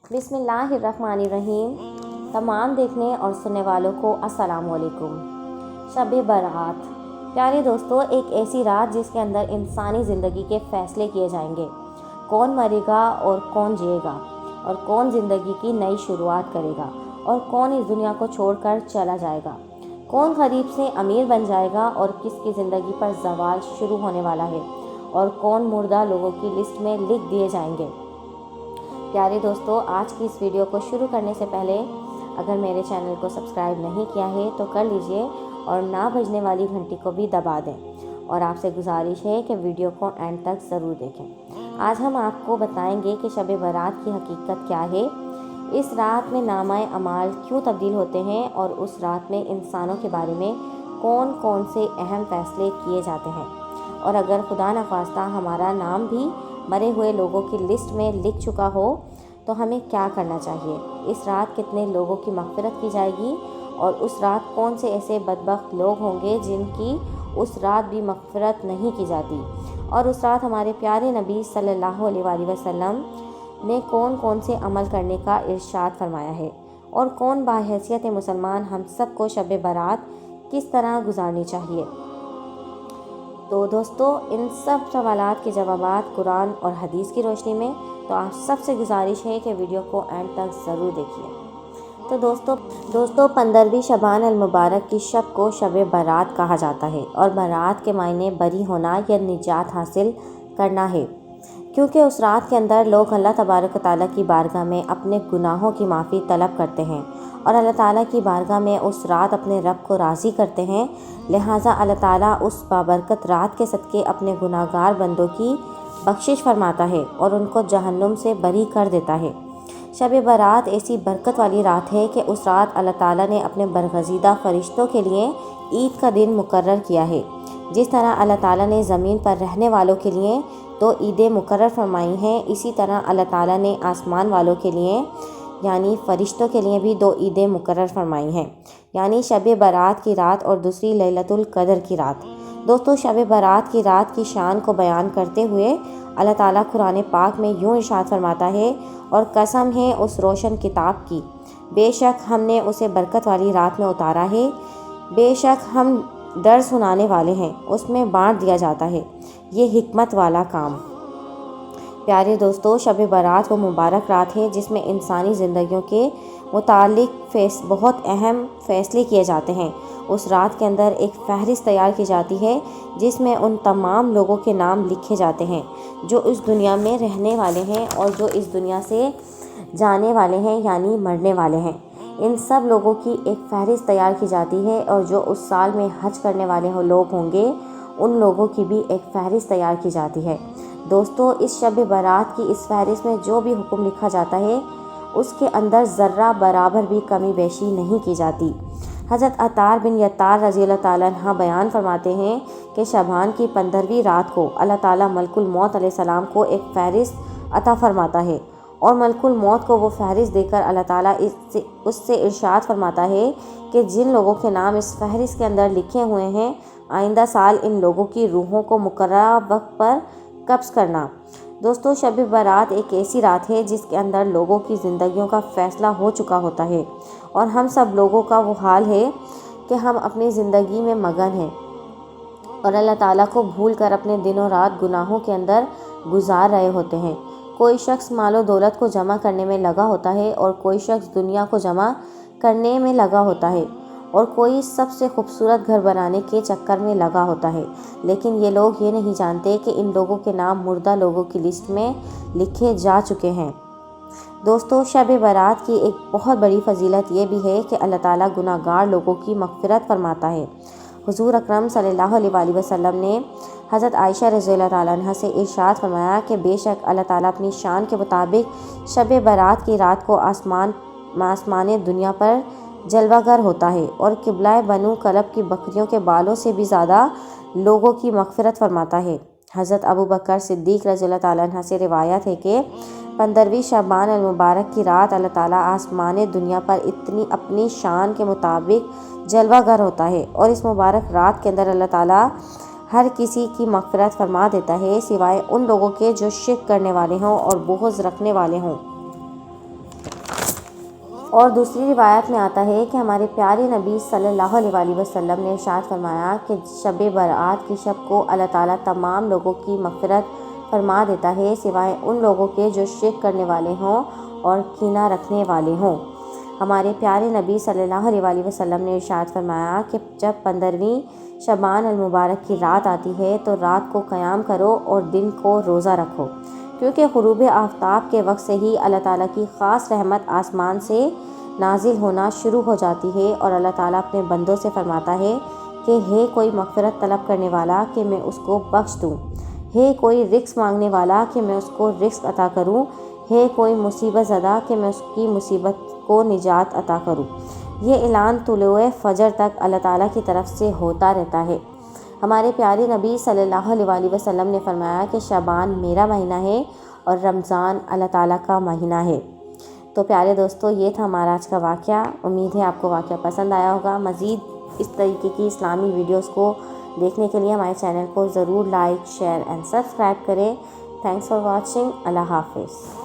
बिस्मिल्लाहिर्रहमानिर्रहीम। तमाम देखने और सुनने वालों को अस्सलाम वालेकुम। शब बारात। प्यारे दोस्तों, एक ऐसी रात जिसके अंदर इंसानी ज़िंदगी के फ़ैसले किए जाएंगे। कौन मरेगा और कौन जिएगा, और कौन ज़िंदगी की नई शुरुआत करेगा, और कौन इस दुनिया को छोड़कर चला जाएगा। कौन गरीब से अमीर बन जाएगा और किसकी ज़िंदगी पर ज़वाल शुरू होने वाला है, और कौन मुर्दा लोगों की लिस्ट में लिख दिए जाएंगे। प्यारे दोस्तों, आज की इस वीडियो को शुरू करने से पहले अगर मेरे चैनल को सब्सक्राइब नहीं किया है तो कर लीजिए और ना बजने वाली घंटी को भी दबा दें। और आपसे गुजारिश है कि वीडियो को एंड तक ज़रूर देखें। आज हम आपको बताएंगे कि शब बारात की हकीकत क्या है, इस रात में नामाए अमाल क्यों तब्दील होते हैं, और उस रात में इंसानों के बारे में कौन कौन से अहम फैसले किए जाते हैं। और अगर खुदा न खास्ता हमारा नाम भी मरे हुए लोगों की लिस्ट में लिख चुका हो तो हमें क्या करना चाहिए। इस रात कितने लोगों की मग़फ़िरत की जाएगी, और उस रात कौन से ऐसे बदबख्त लोग होंगे जिनकी उस रात भी मग़फ़िरत नहीं की जाती। और उस रात हमारे प्यारे नबी सल्लल्लाहु अलैहि वसल्लम ने कौन कौन से अमल करने का इरशाद फरमाया है, और कौन बाहैसियत मुसलमान हम सब को शब बारात किस तरह गुजारनी चाहिए। तो दोस्तों, इन सब सवालात के जवाबात कुरान और हदीस की रोशनी में, तो आप सबसे गुजारिश है कि वीडियो को एंड तक ज़रूर देखिए। तो दोस्तों 15वीं शबान अल मुबारक की शब को शब बारात कहा जाता है, और बारात के मायने बरी होना या निजात हासिल करना है, क्योंकि उस रात के अंदर लोग अल्लाह तबारक तआला की बारगाह में अपने गुनाहों की माफ़ी तलब करते हैं, और अल्लाह ताला की बारगाह में उस रात अपने रब को राज़ी करते हैं। लिहाजा अल्लाह ताला उस बाबरकत रात के सदक़े अपने गुनाहगार बंदों की बख्शिश फरमाता है और उनको जहन्नुम से बरी कर देता है। शब बारात ऐसी बरकत वाली रात है कि उस रात अल्लाह ताला ने अपने बरगज़ीदा फ़रिश्तों के लिए ईद का दिन मुकर्रर किया है। जिस तरह अल्लाह ताला ने ज़मीन पर रहने वालों के लिए 2 ईदें मुकर्रर फरमाई हैं, इसी तरह अल्लाह ताला ने आसमान वालों के लिए यानी फ़रिश्तों के लिए भी 2 ईदें मुकर्रर फरमाई हैं, यानी शब बारात की रात और दूसरी लैलतुल क़द्र की रात। दोस्तों, शब बारात की रात की शान को बयान करते हुए अल्लाह ताला कुरान पाक में यूँ इरशाद फरमाता है, और कसम है उस रोशन किताब की, बेशक हमने उसे बरकत वाली रात में उतारा है, बेशक हम डर सुनाने वाले हैं, उसमें बांट दिया जाता है ये हिकमत वाला काम। प्यारे दोस्तों, शब बारात वो मुबारक रात है जिसमें इंसानी ज़िंदगियों के मुतालिक बहुत अहम फ़ैसले किए जाते हैं। उस रात के अंदर एक फ़हरिस्त तैयार की जाती है जिसमें उन तमाम लोगों के नाम लिखे जाते हैं जो इस दुनिया में रहने वाले हैं और जो इस दुनिया से जाने वाले हैं यानी मरने वाले हैं। इन सब लोगों की एक फ़हरिस्त तैयार की जाती है, और जो उस साल में हज करने वाले लोग होंगे उन लोगों की भी एक फ़हरिस्त तैयार की जाती है। दोस्तों, इस शब बारात की इस फ़हरिस्त में जो भी हुक्म लिखा जाता है उसके अंदर ज़र्रा बराबर भी कमी बेशी नहीं की जाती। हज़रत अतार बिन यत्तार रज़ियल्लाहु ताला अन्हा बयान फरमाते हैं कि शबान की 15वीं रात को अल्लाह ताला मलकुल मौत अलैहिस्सलाम को एक फ़हरिस्त अता फरमाता है, और मलकुल मौत को वो फ़हरिस्त देकर अल्लाह ताला उससे इरशाद फरमाता है कि जिन लोगों के नाम इस फ़हरिस्त के अंदर लिखे हुए हैं, आइंदा साल इन लोगों की रूहों को मुकर्ररा वक्त पर कब्ज़ करना। दोस्तों, शब बारात एक ऐसी रात है जिसके अंदर लोगों की ज़िंदगियों का फ़ैसला हो चुका होता है, और हम सब लोगों का वो हाल है कि हम अपनी ज़िंदगी में मगन हैं और अल्लाह ताला को भूल कर अपने दिनों रात गुनाहों के अंदर गुजार रहे होते हैं। कोई शख्स मालो दौलत को जमा करने में लगा होता है, और कोई शख्स दुनिया को जमा करने में लगा होता है, और कोई सबसे खूबसूरत घर बनाने के चक्कर में लगा होता है। लेकिन ये लोग ये नहीं जानते कि इन लोगों के नाम मुर्दा लोगों की लिस्ट में लिखे जा चुके हैं। दोस्तों, शब बारात की एक बहुत बड़ी फजीलत ये भी है कि अल्लाह ताला गुनाहगार लोगों की मग़फ़िरत फरमाता है। हुज़ूर अकरम सल्लल्लाहु अलैहि वसल्लम ने हज़रत आयशा रज़ियल्लाहु ताला अन्हा से इरशाद फरमाया कि बेशक अल्लाह ताला अपनी शान के मुताबिक शब बारात की रात को आसमान दुनिया पर जलवागर होता है, और किबला बनु कलब की बकरियों के बालों से भी ज़्यादा लोगों की मग़फ़िरत फरमाता है। हज़रत अबू बकर सिद्दीक़ रज़ियल्लाहु ताला अन्हु से रिवायत है कि 15वीं शबान अल मुबारक की रात अल्लाह ताला आसमान दुनिया पर इतनी अपनी शान के मुताबिक जलवागर होता है, और इस मुबारक रात के अंदर अल्लाह ताला हर किसी की मग़फ़िरत फरमा देता है सिवाय उन लोगों के जो शिर्क करने वाले हों और बुग़्ज़ रखने वाले हों। اور دوسری روایت میں آتا ہے کہ ہمارے پیارے نبی صلی اللہ علیہ وسلم نے ارشاد فرمایا کہ شب برات کی شب کو اللہ تعالیٰ تمام لوگوں کی مغفرت فرما دیتا ہے سوائے ان لوگوں کے جو شرک کرنے والے ہوں اور کینہ رکھنے والے ہوں۔ ہمارے پیارے نبی صلی اللہ علیہ وسلم نے ارشاد فرمایا کہ جب 15ویں شعبان المبارک کی رات آتی ہے تو رات کو قیام کرو اور دن کو روزہ رکھو، کیونکہ غروب آفتاب کے وقت سے ہی اللہ تعالیٰ کی خاص رحمت آسمان سے نازل ہونا شروع ہو جاتی ہے، اور اللہ تعالیٰ اپنے بندوں سے فرماتا ہے کہ ہے کوئی مغفرت طلب کرنے والا کہ میں اس کو بخش دوں، ہے کوئی رزق مانگنے والا کہ میں اس کو رزق عطا کروں، ہے کوئی مصیبت زدہ کہ میں اس کی مصیبت کو نجات عطا کروں۔ یہ اعلان طلوع فجر تک اللہ تعالیٰ کی طرف سے ہوتا رہتا ہے۔ ہمارے پیارے نبی صلی اللہ علیہ وسلم نے فرمایا کہ شعبان میرا مہینہ ہے اور رمضان اللہ تعالیٰ کا مہینہ ہے۔ تو پیارے دوستو، یہ تھا ہمارا آج کا واقعہ۔ امید ہے آپ کو واقعہ پسند آیا ہوگا۔ مزید اس طریقے کی اسلامی ویڈیوز کو دیکھنے کے لیے ہمارے چینل کو ضرور لائک، شیئر اینڈ سبسکرائب کریں۔ Thanks for watching. اللہ حافظ۔